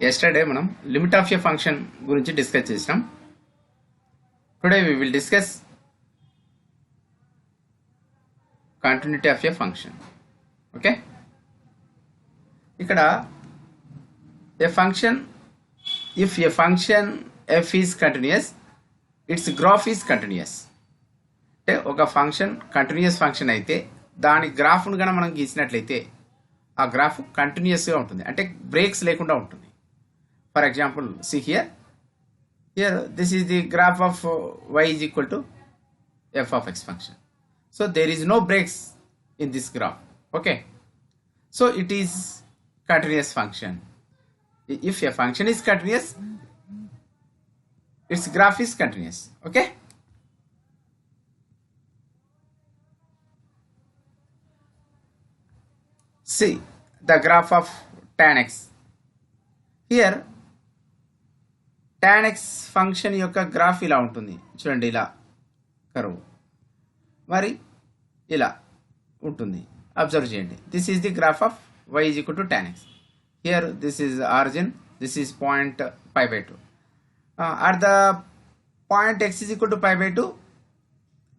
Yesterday మనం limit of a function గురించి discuss చేసాం. Today we will discuss continuity of a function. Okay? ఇక్కడ a function, if a function f is continuous, its graph is continuous. అంటే ఒక function continuous function అయితే దాని గ్రాఫ్ను గన మనం గీసినట్లయితే ఆ గ్రాఫ్ కంటిన్యూస్గా ఉంటుంది, అంటే బ్రేక్స్ లేకుండా ఉంటుంది. For example, see here this is the graph of y is equal to f of x function. So there is no breaks in this graph. Okay, so it is continuous function. If a function is continuous, its graph is continuous. Okay, see the graph of tan x. Here tan x function యొక్క graph ఇలా ఉంటుంది చూడండి, ఇలా curve మరి ఇలా ఉంటుంది. Observe చేయండి, this is the graph of y is equal to tan x. Here this is origin, this is point π/2. At the point x is equal to π/2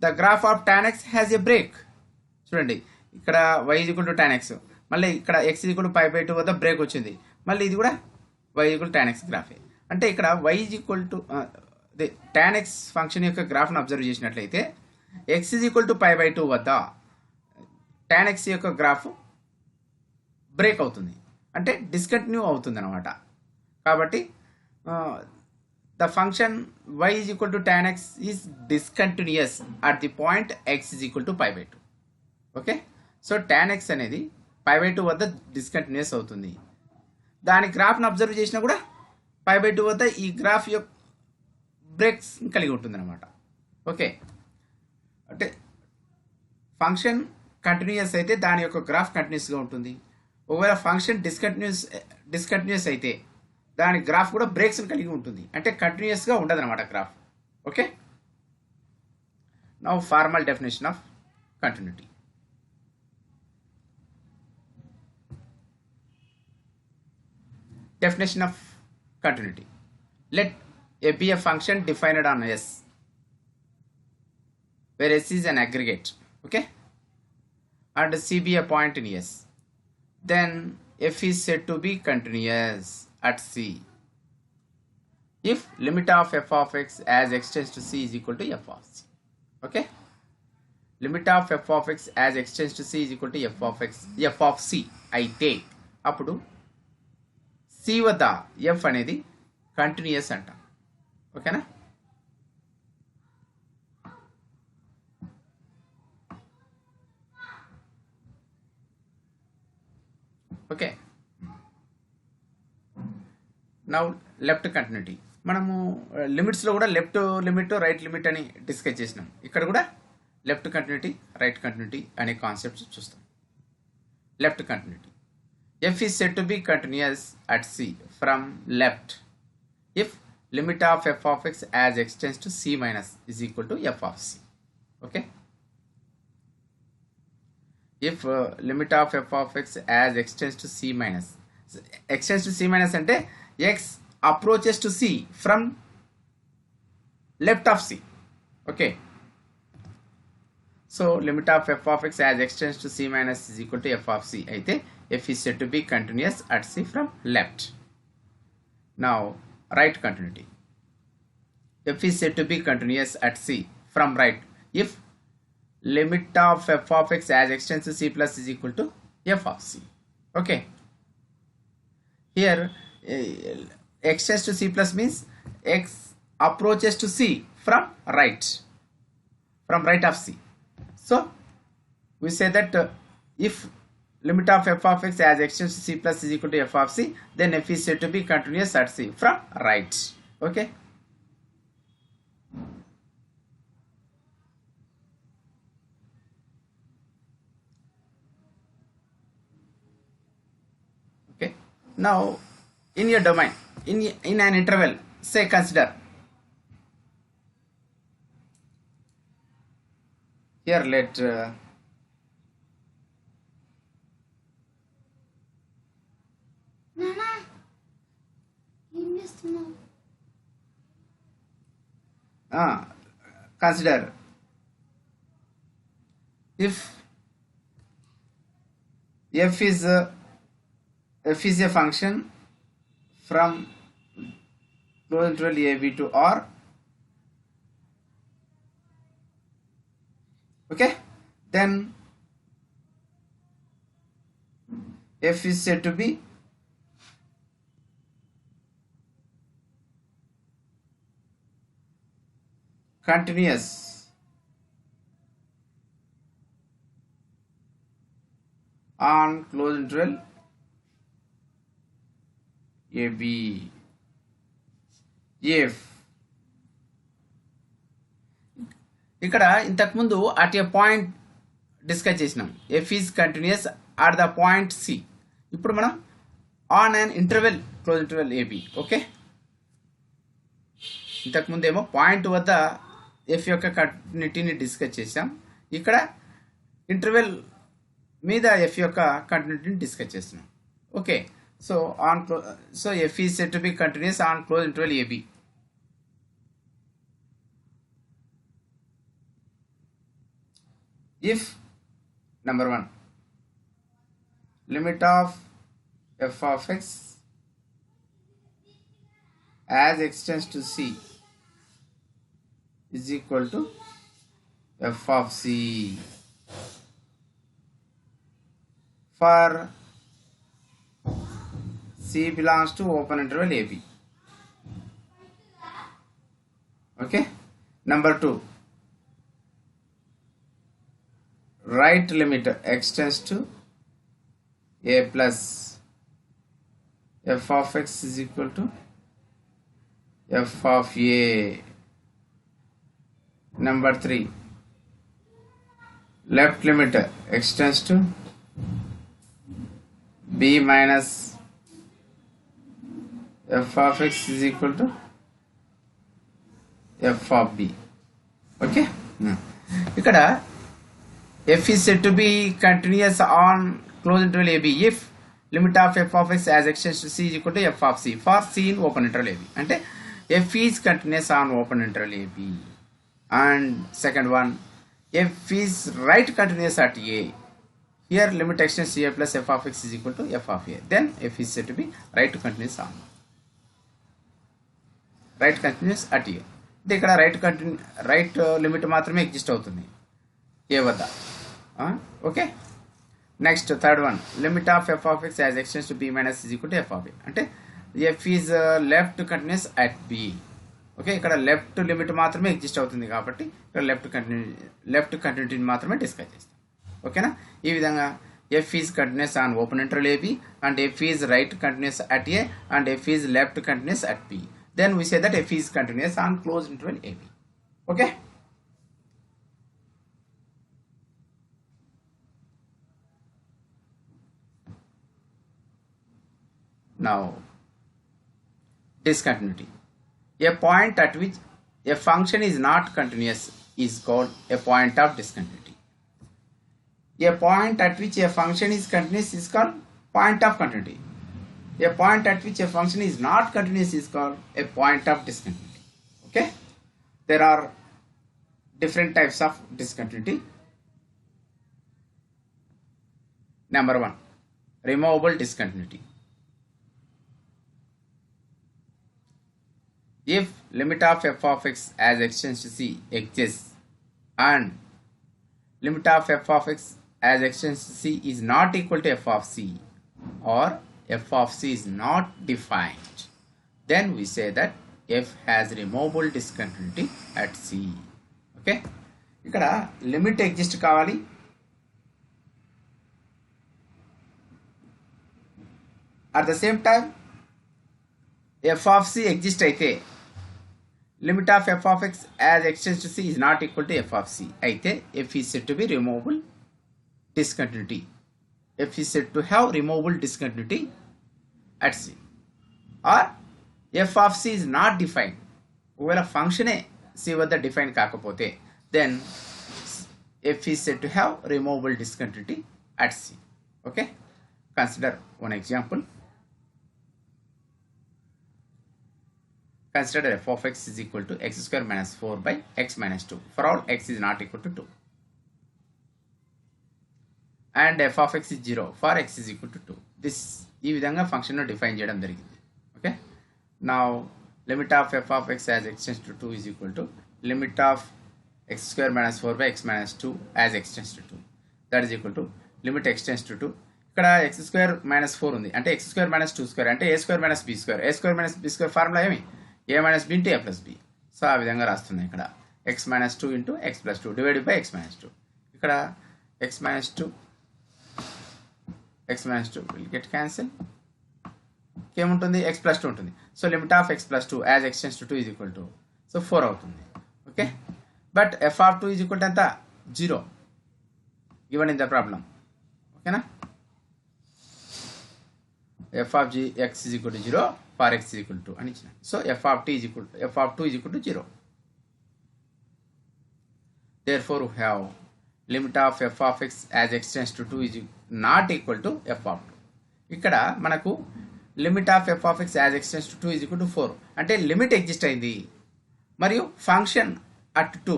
the graph of tan x has a break. చూడండి, ఇక్కడ y is equal to tan x, మళ్ళీ ఇక్కడ x is equal to π/2 వద్ద break వచ్చింది, మళ్ళీ ఇది కూడా y equal tan x గ్రాఫే. అంటే ఇక్కడ y is equal to tan x function యొక్క గ్రాఫ్ను అబ్జర్వ్ చేసినట్లయితే x ఈజ్ ఈక్వల్ టు π/2 వద్ద tan x యొక్క గ్రాఫ్ బ్రేక్ అవుతుంది, అంటే డిస్కంటిన్యూ అవుతుంది అనమాట. కాబట్టి the function y is equal to tan x is discontinuous at the point x is equal to π/2. Okay, so tan x అనేది π/2 వద్ద డిస్కంటిన్యూయస్ అవుతుంది. దాని గ్రాఫ్ను అబ్జర్వ్ చేసినా కూడా π/2 వద్ద ఈ గ్రాఫ్ యొక్క బ్రేక్స్ కలిగి ఉంటుంది అనమాట. ఓకే, అంటే ఫంక్షన్ కంటిన్యూస్ అయితే దాని యొక్క గ్రాఫ్ కంటిన్యూస్గా ఉంటుంది. ఒకవేళ ఫంక్షన్ డిస్కంటిన్యూస్ అయితే దాని గ్రాఫ్ కూడా బ్రేక్స్ కలిగి ఉంటుంది, అంటే కంటిన్యూస్గా ఉండదు అనమాట graph. Okay, now formal definition of continuity. Definition of continuity. Let A be a function defined on S, where S is an aggregate, okay, and C be a point in S. Then F is said to be continuous at C if limit of f of x as x tends to C is equal to f of C. Okay, limit of f of x as x tends to C is equal to f of C అయితే అప్పుడు C వద్ద F అనేది continuous అంట. ఓకేనా, okay. Now left continuity. మనము లిమిట్స్లో కూడా left limit right limit అని డిస్కస్ చేసినాం. ఇక్కడ కూడా లెఫ్ట్ కంటిన్యూటీ రైట్ కంటిన్యూటీ అనే కాన్సెప్ట్స్ చూస్తాం. Left continuity. F is said to be continuous at C from left if limit of f of x as x tends to C minus is equal to f of C. Okay, if limit of f of x as x tends to C minus, x tends to C minus ante x approaches to C from left of C. Okay, so limit of f of x as x tends to C minus is equal to f of C అయితే f is said to be continuous at C from left. Now right continuity. F is said to be continuous at C from right if limit of f of x as x tends to C plus is equal to f of C. Okay, here x tends to C plus means x approaches to C from right of C. So we say that if limit of f of x as x tends to C plus is equal to f of C, then f is said to be continuous at C from right. Okay, okay. Now in your domain, in an interval, say consider here let consider if f is a function from closed interval a b to r. Okay, then f is said to be continuous on closed interval a b if ఇక్కడ ఇంతకుముందు at a point discuss చేసినాం F is continuous at the point C. ఇప్పుడు మనం on an interval closed interval AB. Okay, ఇంతకుముందు ఏమో point వద్ద F యొక్క కంటిన్యూటీని డిస్కస్ చేసాం. ఇక్కడ ఇంటర్వెల్ మీద ఎఫ్ యొక్క కంటిన్యూటీని డిస్కస్ చేస్తున్నాం. Okay, so F is said to be continuous on closed interval AB. If number 1 limit of f of x as x tends to c is equal to f of c for c belongs to open interval ab. Okay, number 2 right limit x tends to a plus f of x is equal to f of a. Number 3 left limit x tends to b minus f of x is equal to f of b. Okay, ఇక్కడ f is said to be continuous on closed interval ab if limit of f of x as x tends to c is equal to f of c for c in open interval ab. అంటే f is continuous on open interval ab. And second one, f is right continuous at a. Here limit x tends to a plus f of x is equal to f of a. Then f is said to be right continuous on right continuous at a. ఇక్కడ right limit మాత్రమే exist అవుతుంది a వద్ద. Okay, next third one limit of f of x as x tends to b minus is equal to f of a. అంటే f is left continuous at b. Okay, ఇక్కడ left limit మాత్రమే exist అవుతుంది కాబట్టి ఇక్కడ left కంటిన్యూటీని మాత్రమే discuss చేస్తాం. ఓకేనా, ఈ విధంగా f is continuous on open interval AB and f is right continuous at a and f is left continuous at b. Then we say that f is continuous on closed interval ab. Okay, now discontinuity. A point at which a function is not continuous is called a point of discontinuity. A point at which a function is continuous is called point of continuity. A point at which a function is not continuous is called a point of discontinuity. Okay, there are different types of discontinuity. Number 1, removable discontinuity. If limit of f of x as x tends to c exists and limit of f of x as x tends to c is not equal to f of c or f of c is not defined, then we say that f has removable discontinuity at c. Okay, ఇక్కడ limit exist కావాలి, at the same time f of c exist అయితే limit of f of x as x tends to c is not equal to f of c అయితే f is said to be removable discontinuity. F is said to have removable discontinuity at c. Or f of c is not defined, ఒకవేళ ఫంక్షనే c వద్ద define కాకపోతే then f is said to have removable discontinuity at c. Okay, consider one example. consider f of x is equal to x square minus 4 by x minus 2 for all x is not equal to 2. And f of x is 0 for x is equal to 2. This ఈ విధంగా function define చేయడం జరిగింది. Okay, now limit of f of x as x tends to 2 is equal to limit of x square minus 4 by x minus 2 as x tends to 2. That is equal to limit x tends to 2. ఇక్కడ x square minus 4 ఉంది అంటే x square minus 2 square అంటే a square minus b square. a square minus b square formula ఏమి a minus b into a plus b. So ఆ విధంగా రాస్తుంది ఇక్కడ x minus 2 into x plus 2 divided by x minus 2. ఇక్కడ x minus 2 will get cancel. ఏముంటుంది x plus 2 ఉంటుంది. So limit of x plus 2 as x tends to 2 is equal to so 4 అవుతుంది. Okay, but f of 2 is equal to ఎంత 0 given in the problem. ఓకేనా, f of x is equal to 0 for x is equal to అని ఇచ్చిన. So f of 2 is equal to 0. Therefore we have limit of f of x as x tends to 2 is not equal to f of 2. ఇక్కడ మనకు limit of f of x as x tends to 2 is equal to 4 అంటే limit exist అయింది మరియు function at 2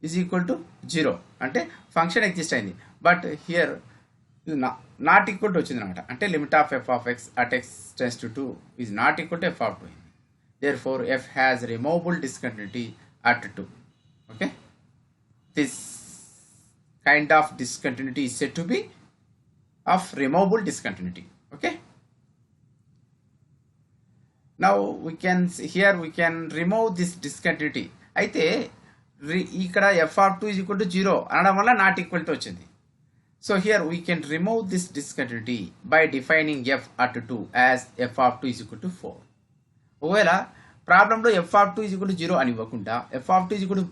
is equal to 0 అంటే function exist అయింది but here not equal to వచ్చింది అనమాట. అంటే limit of f of x at x tends to 2 is not equal to f of 2. Therefore f has removable discontinuity at 2. Okay, this kind of discontinuity is said to be of removable discontinuity. Okay, now we can remove this discontinuity. అయితే ఇక్కడ f of 2 is equal to 0 అనడం వల్ల not equal to వచ్చింది. So here we can remove this discontinuity by defining f at 2 as f of 2 is equal to 4. ఒకవేళ ప్రాబ్లంలో f of 2 is equal to 0 అని ఇవ్వకుండా f of 2 is equal to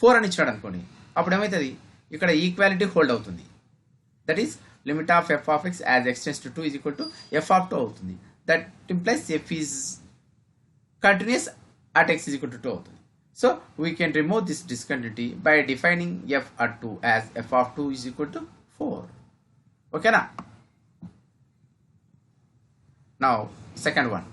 4 అని ఇచ్చాడు అనుకోండి, అప్పుడు ఏమవుతుంది ఇక్కడ ఈక్వాలిటీ హోల్డ్ అవుతుంది. That is limit of f of x as x tends to 2 is equal to f of 2 అవుతుంది. That implies f is continuous at x is equal to 2 అవుతుంది. So we can remove this discontinuity by defining f at 2 as f of 2 is equal to 4. Okay na? Now second one.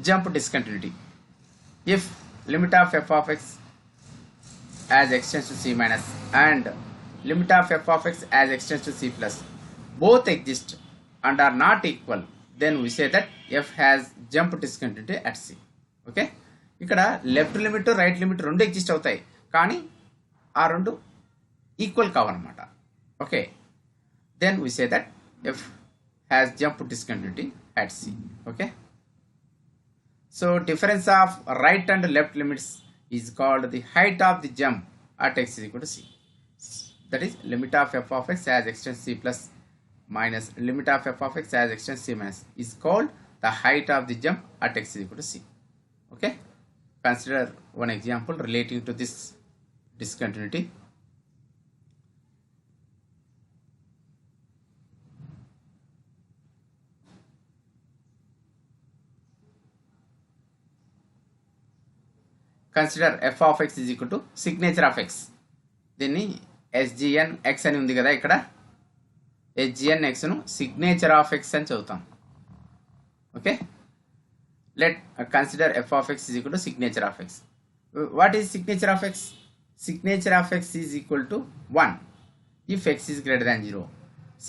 Jump discontinuity. If limit of f of x as x tends to c minus and limit of f of x as x tends to c plus both exist and are not equal, then we say that f has jump discontinuity at c. Okay, ఇక్కడ left limit right limit రెండు exist అవుతాయి కానీ ఆ రెండు equal కావన్నమాట. Okay, then we say that f has jump discontinuity at c. ఓకే, so difference of right and left limits is called the height of the jump at x is equal to c. That is limit of f of x as x tends to c plus minus limit of f of x as x tends to c minus is called the height of the jump at x is equal to c. Okay, consider one example relating to this discontinuity. Consider f of x is equal to signature of x. దీన్ని SGN x అని ఉంది కదా, ఇక్కడ SGN x ను signature of x అని చదువుతాం. Okay, let consider f of x is equal to signature of x. What is signature of x? Signature of x is equal to 1 if x is greater than 0.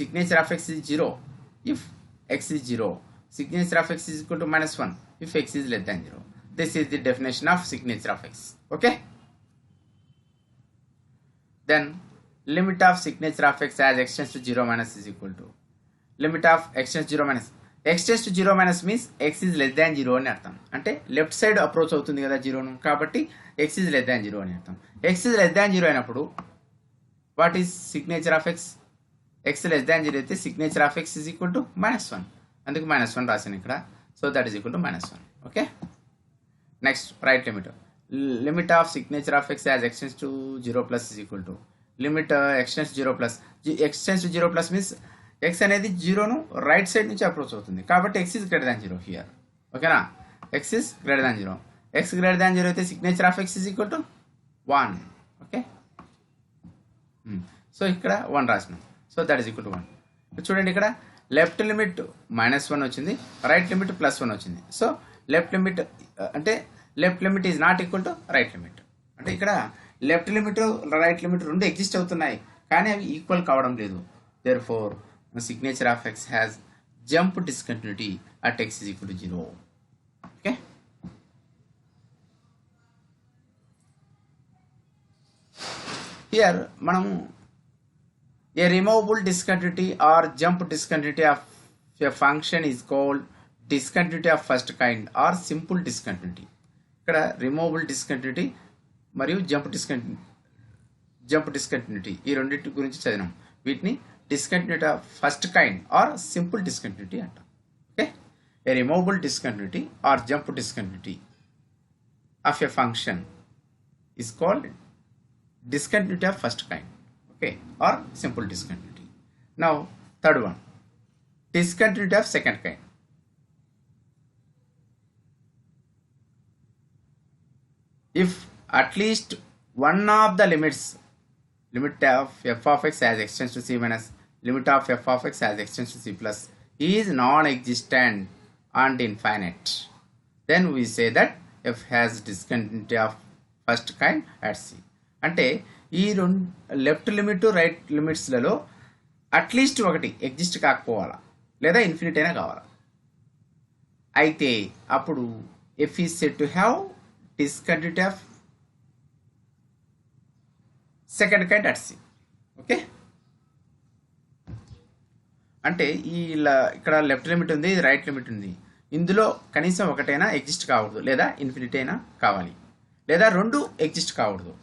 Signature of x is 0 if x is 0. Signature of x is equal to minus 1 if x is less than 0. This is the definition of signature of x. Okay, then limit of signature of x as x tends to 0 minus is equal to limit of x tends to 0 minus. x tends to 0 minus means x is less than 0 అని అర్థం. అంటే left side approach అవుతుంది కదా 0ను, కాబట్టి x is less than 0 అని అర్థం. x is less than 0 అయినప్పుడు what is signature of x? x less than 0 అయితే signature of x is equal to minus 1. అందుకు minus 1 రాశాను ఇక్కడ. So that is equal to minus 1. Okay, next right limit. Limit of signature of x as x tends to 0 plus is equal to limit x tends to 0 plus. x tends to 0 plus means x అనేది 0ను right side నుంచి approach అవుతుంది కాబట్టి x is greater than 0 here. ఓకేనా, x is greater than 0. x greater than 0 అయితే signature of x is equal to 1. Okay, so ఇక్కడ 1 రాసినాం. So that is equal to 1. చూడండి ఇక్కడ లెఫ్ట్ లిమిట్ -1 వచ్చింది, రైట్ లిమిట్ +1 వచ్చింది. సో లెఫ్ట్ లిమిట్ అంటే left limit is not equal to right limit. అంటే ఇక్కడ లెఫ్ట్ లిమిట్ రైట్ లిమిట్ రెండు ఎగ్జిస్ట్ అవుతున్నాయి కానీ అవి ఈక్వల్ కావడం లేదు. Therefore signature of x has jump discontinuity at x is equal to 0. Okay, here మనము a removable discontinuity or jump discontinuity of a function is called discontinuity of first kind or simple discontinuity. ఇక్కడ removable discontinuity మరియు jump discontinuity ఈ రెండింటి గురించి చదివినాం. వీటిని discontinuity of first kind or simple discontinuity అంటాం. Okay, a removable discontinuity or jump discontinuity of a function is called discontinuity of first kind, okay, or simple discontinuity. Now third one, discontinuity of second kind. If at least one of the limit of f of x as extends to c minus limit of f of x as extends to c plus is non-existent and infinite, then we say that f has discontinuity of first kind at c. అంటే ఈ రెండు left limit right లిమిట్స్లలో at least ఒకటి exist కాకపోవాలా లేదా infinite అయినా కావాలా. అయితే అప్పుడు f is said to have discontinuity of second kind at c. Okay, అంటే ఇక్కడ లెఫ్ట్ లిమిట్ ఉంది, రైట్ లిమిట్ ఉంది, ఇందులో కనీసం ఒకటైనా ఎగ్జిస్ట్ కావద్దు లేదా ఇన్ఫినిట్ అయినా కావాలి, లేదా రెండు ఎగ్జిస్ట్ కావద్దు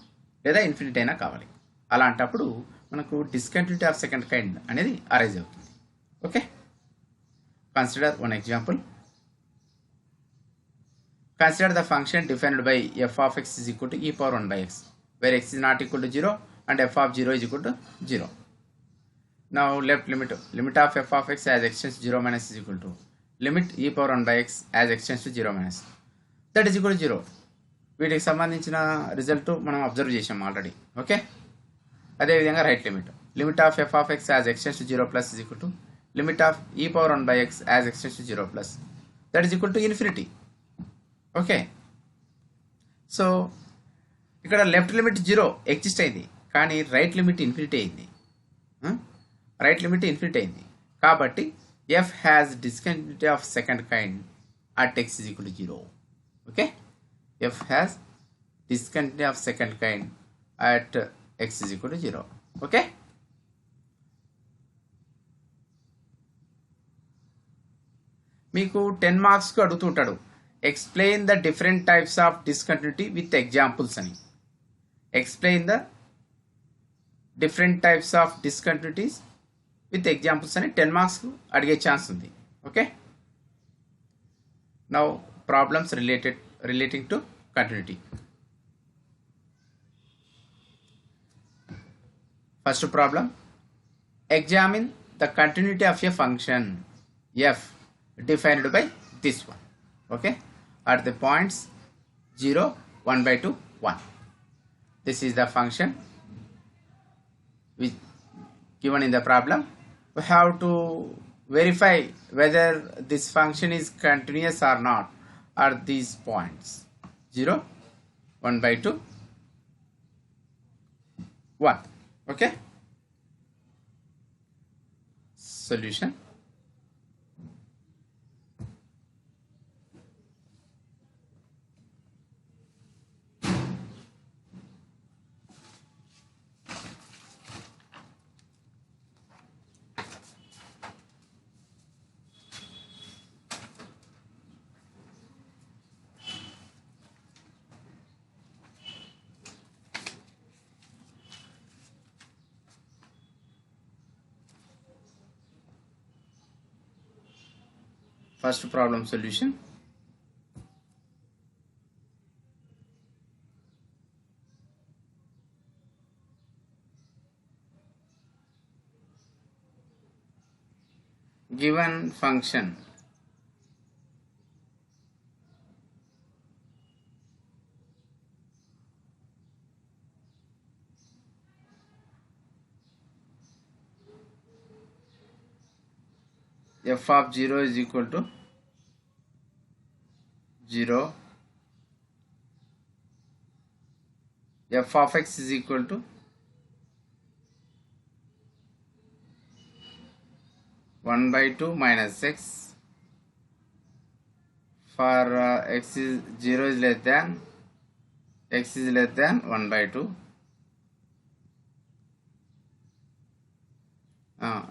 లేదా ఇన్ఫినిట్ అయినా కావాలి. అలాంటప్పుడు మనకు డిస్కంటిన్యూటీ ఆఫ్ సెకండ్ కైండ్ అనేది అరైజ్ అవుతుంది. Okay, consider one example. Consider the function defined by f of x is equal to e power 1 by x where x is not equal to 0 and f of 0 is equal to 0. Now left limit of f of x as x tends to 0 minus is equal to limit e power 1 by x as x tends to 0 minus that is equal to 0. వీటికి సంబంధించిన result మనం observe చేసాం already. Okay, అదేవిధంగా right limit of f of x as x tends to 0 plus is equal to limit of e power 1 by x as x tends to 0 plus that is equal to infinity. Okay, so ఇక్కడ left limit 0 exist అయింది కానీ right limit infinity అయింది. కాబట్టి f has discontinuity of second kind at x is equal to 0. Okay, f has discontinuity of second kind at x is equal to 0. Okay, మీకు 10 marks కు అడుగుతుంటాడు explain the different types of discontinuity with examples అని. Explain the different types of discontinuities with examples అని 10 marks కు అడిగే chance ఉంది. Okay, now problems relating to continuity. First problem, examine the continuity of a function f defined by this one. Okay, at the points 0, 1 by 2, 1. This is the function which given in the problem. We have to verify whether this function is continuous or not are these points 0, 1 by 2, 1. Okay, solution. First problem solution. Given function f of 0 is equal to 0, f of x is equal to 1 by 2 minus x for x is 0 is less than x is less than 1 by 2.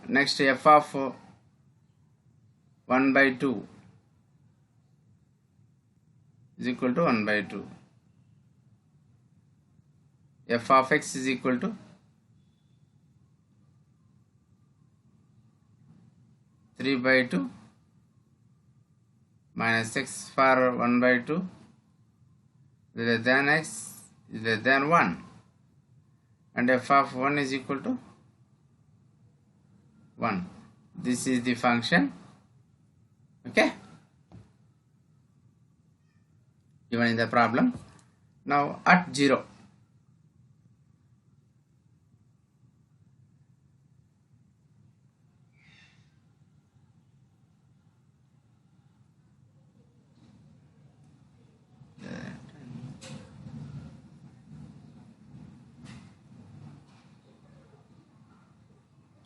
Next f of 1 by 2 is equal to 1 by 2. F of x is equal to 3 by 2 minus x for 1 by 2 is less than x is less than 1, and f of 1 is equal to 1. This is the function, okay, given in the problem. Now at 0,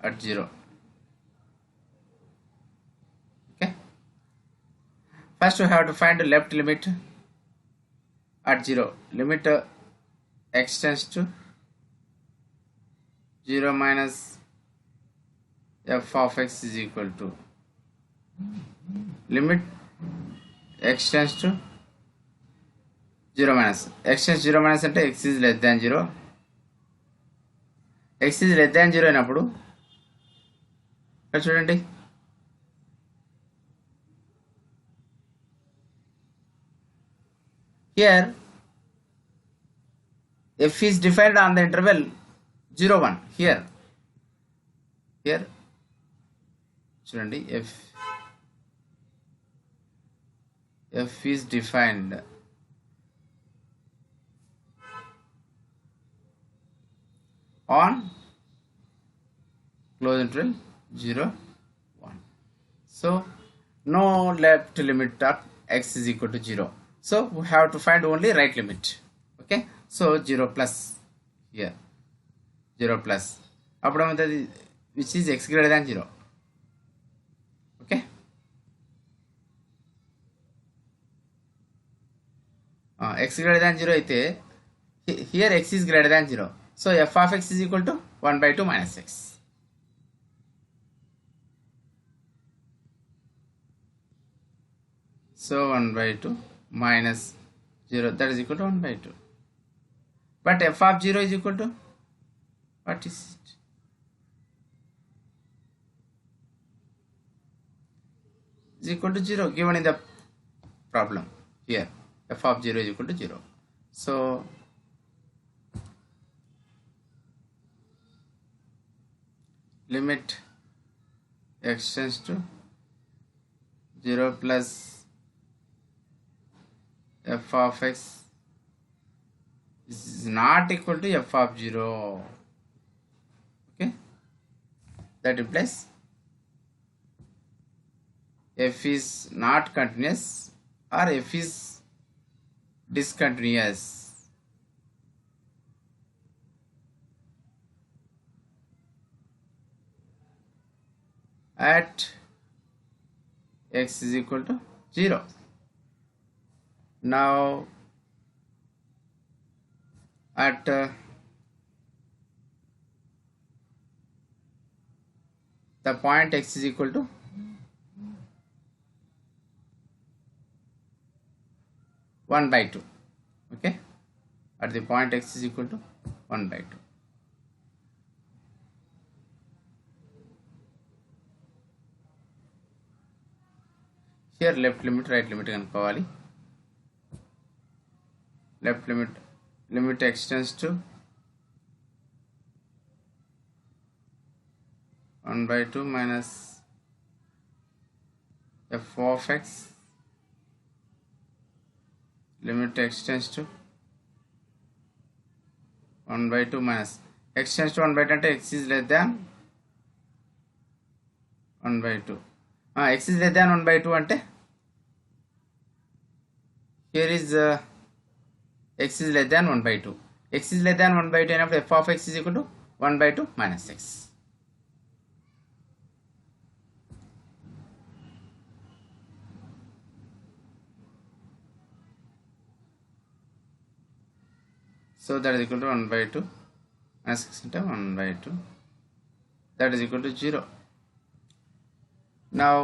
at 0, okay. First we have to find the left limit at 0. Limit x tends to 0 minus f of x is equal to limit x tends to 0 minus x tends 0 minus అంటే x is less than 0. x is less than 0 అయినప్పుడు ఇక్కడ చూడండి, here f is defined on the interval 0 1. Here చూడండి, f is defined on closed interval 0 1. So no left limit of x is equal to 0. So we have to find only right limit. Okay, so 0 plus here 0 plus appudu which is x greater than 0. Okay, x greater than 0 అయితే here x is greater than 0. So f of x is equal to 1 by 2 minus x. So 1 by 2 minus 0, that is equal to 1 by 2. But f of 0 is equal to, what is it? Is equal to 0 given in the problem. Here f of 0 is equal to 0. So limit x tends to 0 plus f of x is not equal to f of 0. Okay, that implies f is not continuous or f is discontinuous. At x is equal to 0. Now at the point x is equal to 1 by 2. Okay, at the point x is equal to 1 by 2. Here left limit right limit కనుక్కోవాలి. Left limit x tends to 1 by 2 minus f of x. Limit x tends to 1 by 2 minus x tends to 1 by 2 అంటే x is less than 1 by 2. x is less than 1 by 2 ante here is x is less than 1 by 2. X is less than 1 by 2 అయినప్పుడు f of x is equal to 1 by 2 minus x. So that is equal to 1 by 2 minus x into 1 by 2. That is equal to 0. Now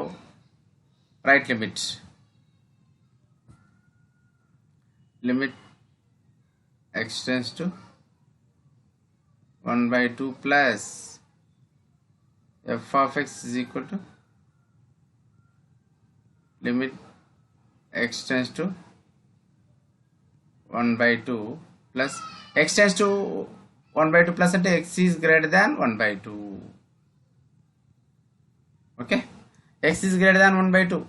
write limit. Limit x tends to 1 by 2 plus f of x is equal to limit x tends to 1 by 2 plus x tends to 1 by 2 plus ante x is greater than 1 by 2. Okay, x is greater than 1 by 2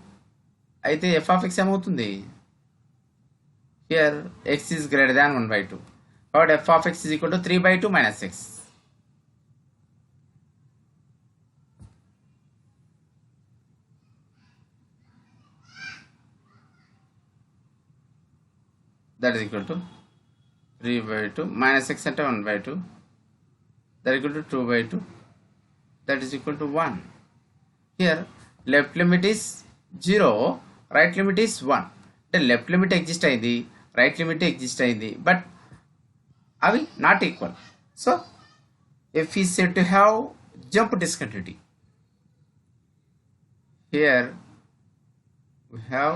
అయితే f of x ఏమవుతుంది? Here x is greater than 1 by 2. కాబట్టి f of x is equal to 3 by 2 minus x. That is equal to 3 by 2 minus x అంటే 1 by 2. That is equal to 2 by 2. That is equal to 1. Here left limit is 0, right limit is 1. అంటే left limit exist అయింది, right limit exist అయింది, but అవి not equal. So f is said to have jump discontinuity. Here we have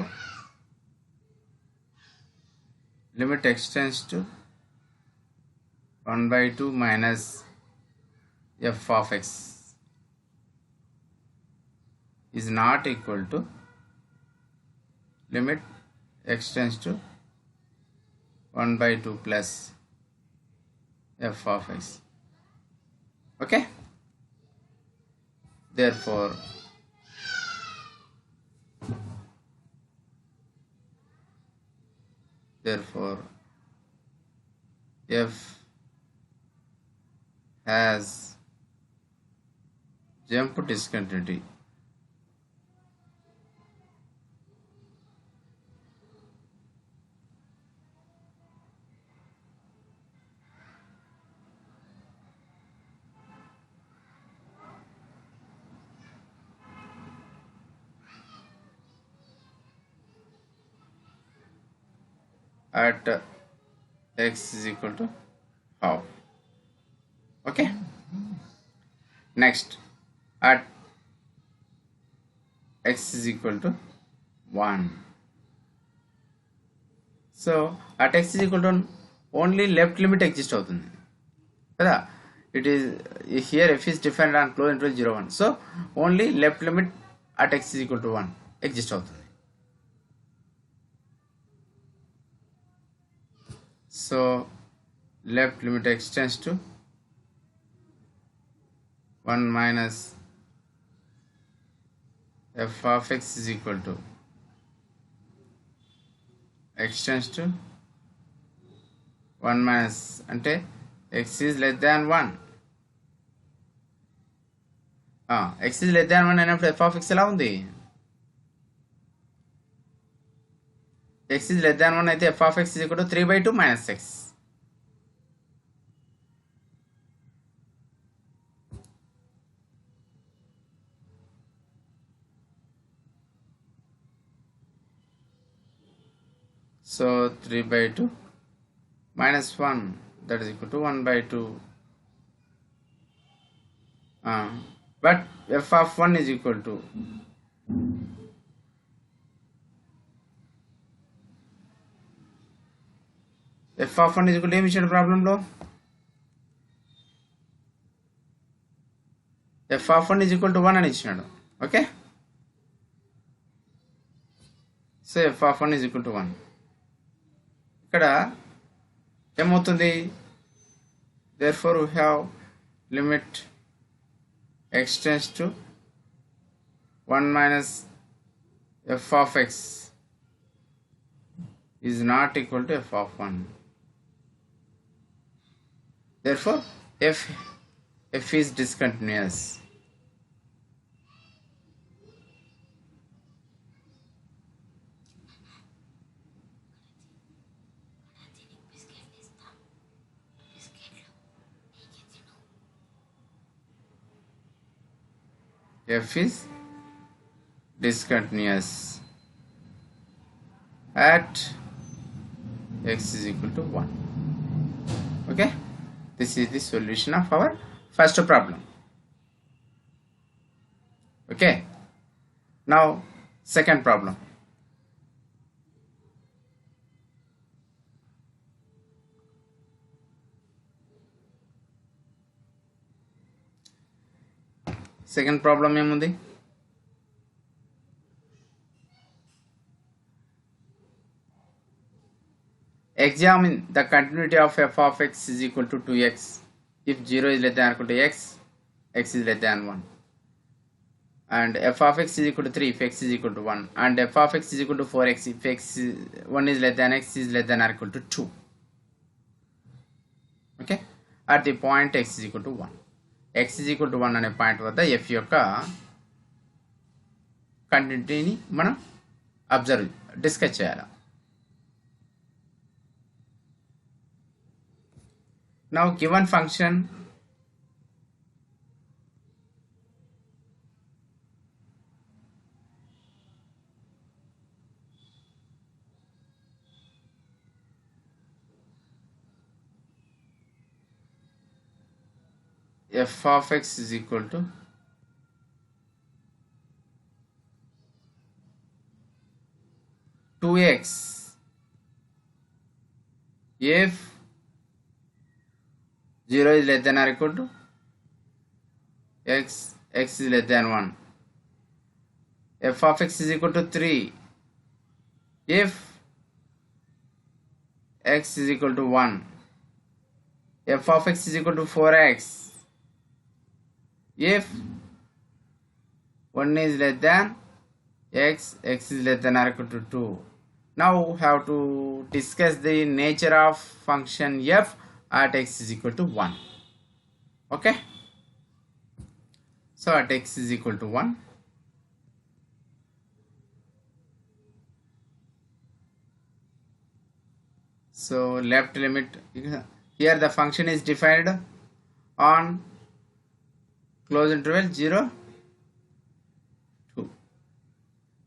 limit x tends to 1 by 2 minus f of x is not equal to limit x tends to 1 by 2 plus f of x. Okay, therefore f has jump discontinuity. At x is equal to half. Okay, next at x is equal to 1. So at x is equal to 1 only left limit exist అవుతుంది కదా. It is here f is defined on close interval 0 1. So only left limit at x is equal to 1 exist అవుతుంది. So left limit x tends to 1 minus f of x is equal to x tends to 1 minus ante x is less than 1. X is less than 1 అయినప్పుడు f of x ఎలా ఉంది? x is less than 1 అయితే f of x is equal to 3 by 2 minus x. So 3 by 2 minus 1, that is equal to 1 by 2. But f of 1 is equal to f of 1 is equal to ఏమి ఇచ్చాడు ప్రాబ్లంలో? f of 1 is equal to 1 అని ఇచ్చినాడు. Okay, so f of 1 is equal to 1. ఇక్కడ ఏమవుతుంది? therefore we have limit x tends to 1 minus f of x is not equal to f of 1. Therefore f is discontinuous. f is discontinuous at x is equal to 1. Okay, this is the solution of our first problem. Okay, now second problem. Second problem ఏముంది? Examine the continuity of f of x is equal to 2x if 0 is less than or equal to x, x is less than 1, and f of x is equal to 3 if x is equal to 1, and f of x is equal to 4x if x is 1 is less than x is less than or equal to 2. Okay, at the point x is equal to 1, x is equal to 1 అనే point వద్ద f యొక్క కంటిన్యూటీని మనం discuss చేయాలి. Now given function f of x is equal to 2x if 0 is less than or equal to x, x is less than 1. F of x is equal to 3 if x is equal to 1. F of x is equal to 4x if 1 is less than x, x is less than or equal to 2. Now we have to discuss the nature of function f at x is equal to 1. Okay, so at x is equal to 1, so left limit, here the function is defined on close interval 0 2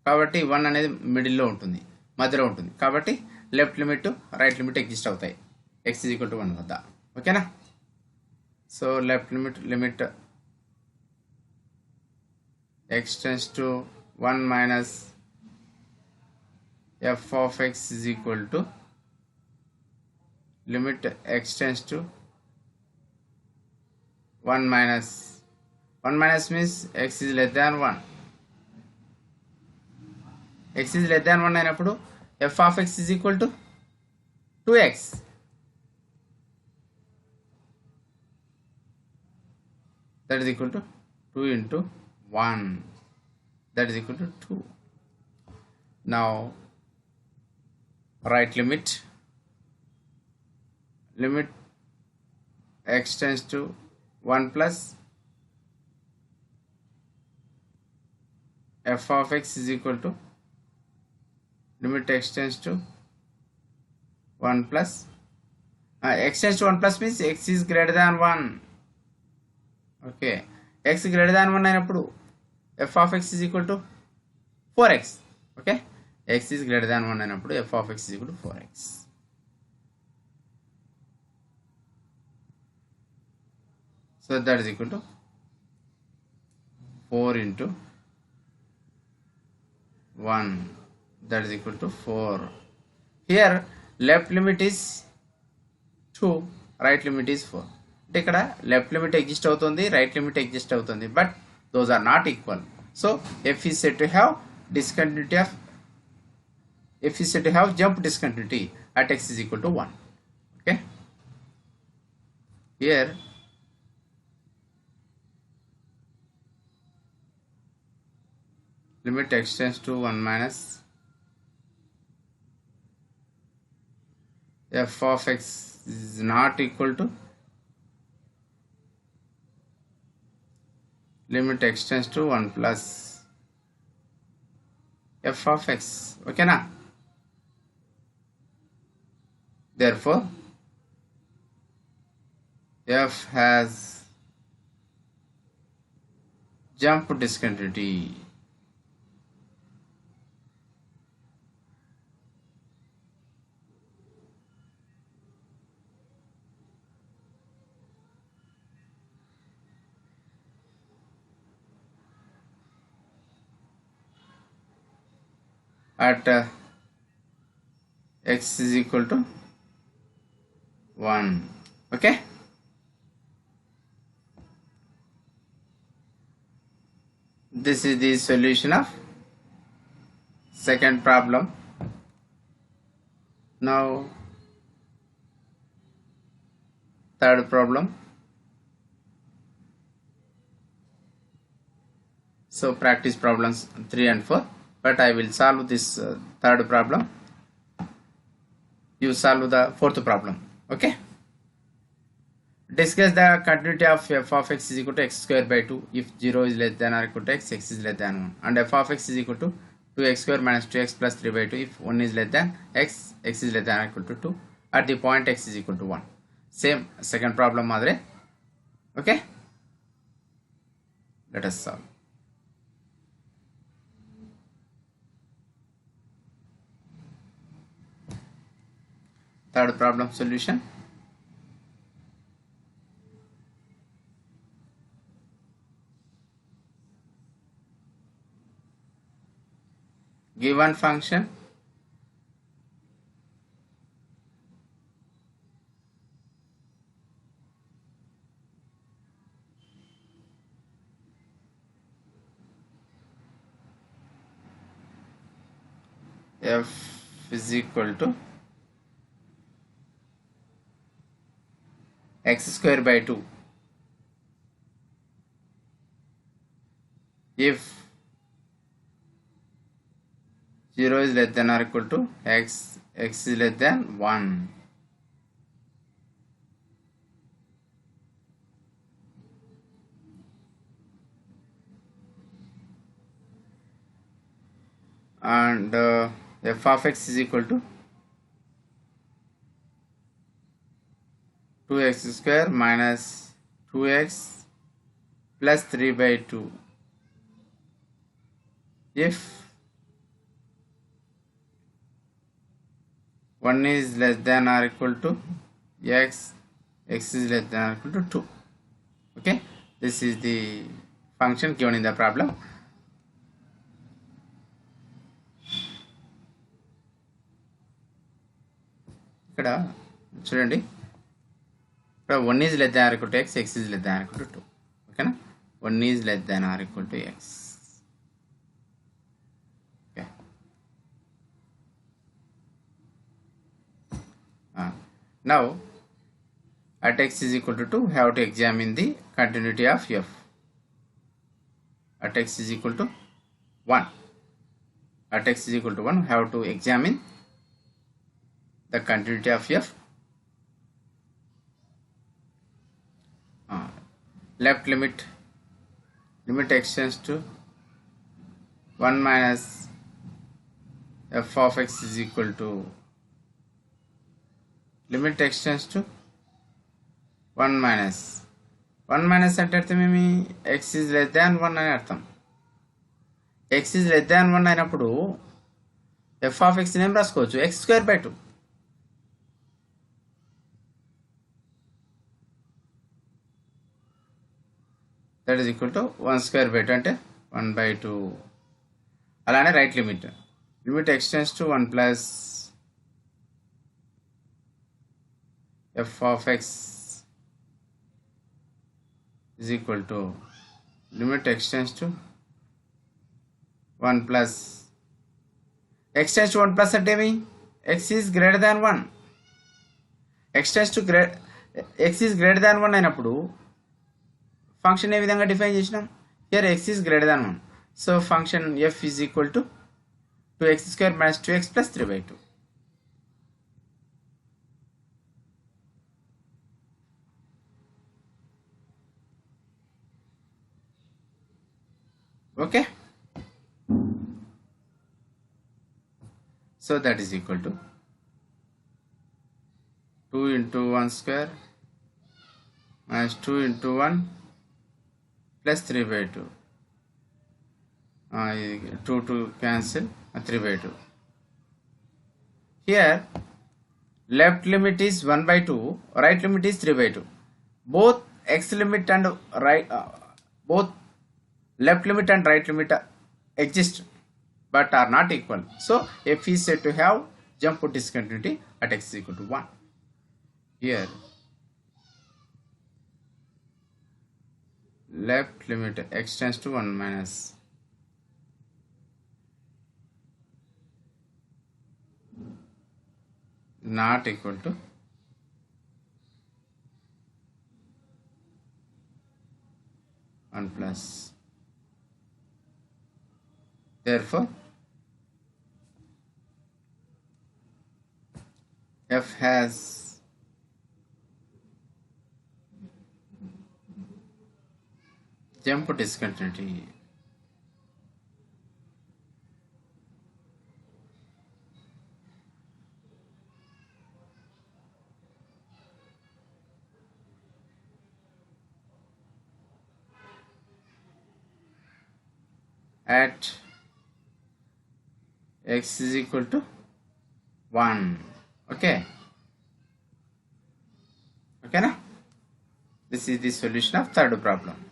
కాబట్టి 1 అనేది మిడిల్లో ఉంటుంది, మధ్యలో ఉంటుంది, కాబట్టి left limit right limit exist అవుతాయి x is equal to 1 వద్ద. ఓకేనా, so left limit x tends to 1 minus f of x is equal to limit x tends to 1 minus means x is less than 1. x is less than 1 అయినప్పుడు f of x is equal to 2x. That is equal to 2 into 1, that is equal to 2. Now right limit x tends to 1 plus f of x is equal to limit x tends to 1 plus x tends to 1 plus means x is greater than 1. Okay, x greater than 1 అయినప్పుడు f of x is equal to 4x. Okay, x is greater than 1 అయినప్పుడు f of x is equal to 4x. So that is equal to 4 into 1, that is equal to 4. Here left limit is 2, right limit is 4. అంటే ఇక్కడ left limit exist అవుతుంది, right limit exist అవుతుంది, but those are not equal. So f is said to have discontinuity of jump discontinuity at x is equal to 1. Okay, here limit x tends to 1 minus f of x is not equal to limit x tends to 1 plus f of x. Okay na, therefore f has jump discontinuity. At x is equal to 1. Okay. This is the solution of second problem. Now third problem. So practice problems 3 and 4, but I will solve this third problem. You solve the fourth problem. Okay. Discuss the continuity of f of x is equal to x square by 2 if 0 is less than or equal to x, x is less than 1, and f of x is equal to 2x square minus 2x plus 3 by 2 if 1 is less than x, x is less than or equal to 2 at the point x is equal to 1. Same second problem madre. Okay. Let us solve. Third problem solution. Given function f is equal to x square by 2 if 0 is less than or equal to x, x is less than 1. And f of x is equal to 2x square minus 2x plus 3 by 2 if 1 is less than or equal to x, x is less than or equal to 2. Okay, this is the function given in the problem. ఇక్కడ చూడండి, ఇక్కడ 1 is less than or equal to x, x is less than or equal to 2. ఓకేనా, 1 is less than or equal to x. Okay. Now at x is equal to 2 we have to examine the continuity of f. At x is equal to 1, at x is equal to 1 we have to examine the continuity of f. Left limit extends to 1 minus f of x is equal to limit extends to 1 minus అంటే అర్థమేమి, x is less than 1 అని అర్థం. x is less than 1 అయినప్పుడు f of x name రాసుకోవచ్చు, x square by 2. that is equal to 1 square by 2 అంటే 1 by 2. అలానే right limit extends to 1 plus f of x is equal to limit extends to 1 plus extends to 1 plus అంటే ఏమి, x is greater than 1, extends to x is greater than 1 అయినప్పుడు function ఏ విధంగా define చేసినాం, here x is greater than 1, so function f is equal to 2x square minus 2x plus 3 by 2. Okay, so that is equal to 2 into 1 square minus 2 into 1 plus 3 by 2 2 to cancel, 3 by 2. Here left limit is 1 by 2, right limit is 3 by 2. Both x limit and both left limit and right limit exist but are not equal. So f is said to have jump discontinuity at x is equal to 1. Here left limit x tends to 1 minus not equal to one plus. Therefore f has jump discontinuity. At x is equal to 1. Okay na? This is the solution of third problem.